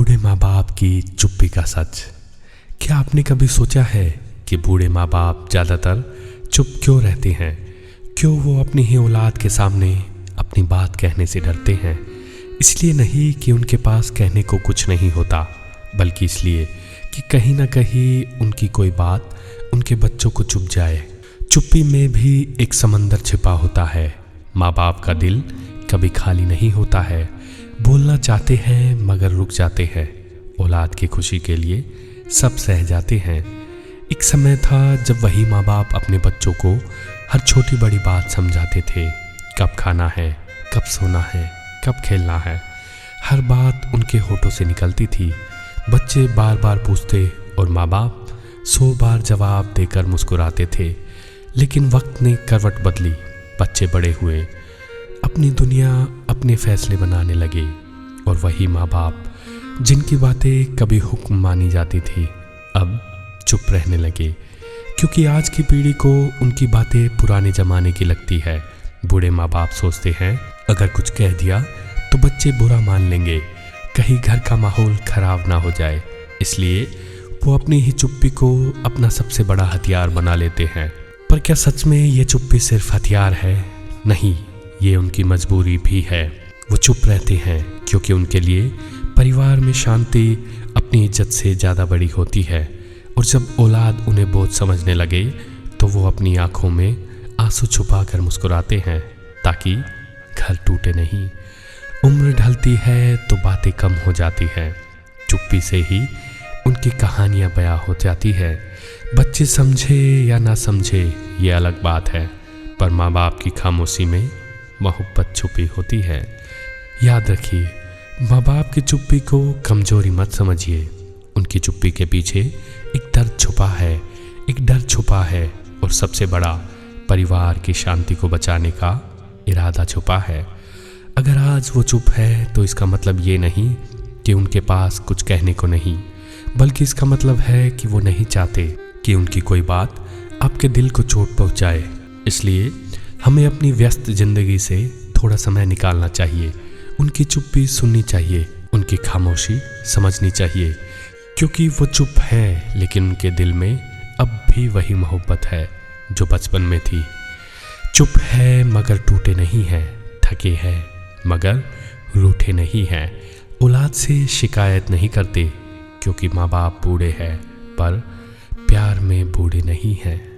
बूढ़े माँ बाप की चुप्पी का सच। क्या आपने कभी सोचा है कि बूढ़े माँ बाप ज़्यादातर चुप क्यों रहते हैं? क्यों वो अपनी ही औलाद के सामने अपनी बात कहने से डरते हैं? इसलिए नहीं कि उनके पास कहने को कुछ नहीं होता, बल्कि इसलिए कि कहीं ना कहीं उनकी कोई बात उनके बच्चों को चुभ जाए। चुप्पी में भी एक समंदर छिपा होता है। माँ बाप का दिल कभी खाली नहीं होता है। बोलना चाहते हैं मगर रुक जाते हैं। औलाद की खुशी के लिए सब सह जाते हैं। एक समय था जब वही माँ बाप अपने बच्चों को हर छोटी बड़ी बात समझाते थे। कब खाना है, कब सोना है, कब खेलना है, हर बात उनके होठों से निकलती थी। बच्चे बार बार पूछते और माँ बाप 100 बार जवाब देकर मुस्कुराते थे। लेकिन वक्त ने करवट बदली। बच्चे बड़े हुए, अपनी दुनिया अपने फैसले बनाने लगे और वही माँ बाप जिनकी बातें कभी हुक्म मानी जाती थी अब चुप रहने लगे, क्योंकि आज की पीढ़ी को उनकी बातें पुराने ज़माने की लगती है। बूढ़े माँ बाप सोचते हैं अगर कुछ कह दिया तो बच्चे बुरा मान लेंगे, कहीं घर का माहौल खराब ना हो जाए। इसलिए वो अपनी ही चुप्पी को अपना सबसे बड़ा हथियार बना लेते हैं। पर क्या सच में ये चुप्पी सिर्फ हथियार है? नहीं, ये उनकी मजबूरी भी है। वो चुप रहते हैं क्योंकि उनके लिए परिवार में शांति अपनी इज्जत से ज़्यादा बड़ी होती है। और जब औलाद उन्हें बोझ समझने लगे तो वो अपनी आंखों में आंसू छुपा कर मुस्कुराते हैं ताकि घर टूटे नहीं। उम्र ढलती है तो बातें कम हो जाती हैं। चुप्पी से ही उनकी कहानियाँ बयां हो जाती है। बच्चे समझे या ना समझे ये अलग बात है, पर माँ बाप की खामोशी में मोहब्बत छुपी होती है। याद रखिए, माँ बाप की चुप्पी को कमजोरी मत समझिए। उनकी चुप्पी के पीछे एक दर्द छुपा है, एक डर छुपा है और सबसे बड़ा परिवार की शांति को बचाने का इरादा छुपा है। अगर आज वो चुप है तो इसका मतलब ये नहीं कि उनके पास कुछ कहने को नहीं, बल्कि इसका मतलब है कि वो नहीं चाहते कि उनकी कोई बात आपके दिल को चोट पहुंचाए। इसलिए हमें अपनी व्यस्त जिंदगी से थोड़ा समय निकालना चाहिए, उनकी चुप्पी सुननी चाहिए, उनकी खामोशी समझनी चाहिए, क्योंकि वो चुप है लेकिन उनके दिल में अब भी वही मोहब्बत है जो बचपन में थी। चुप है मगर टूटे नहीं हैं, थके हैं मगर रूठे नहीं हैं। औलाद से शिकायत नहीं करते क्योंकि माँ बाप बूढ़े हैं, पर प्यार में बूढ़े नहीं हैं।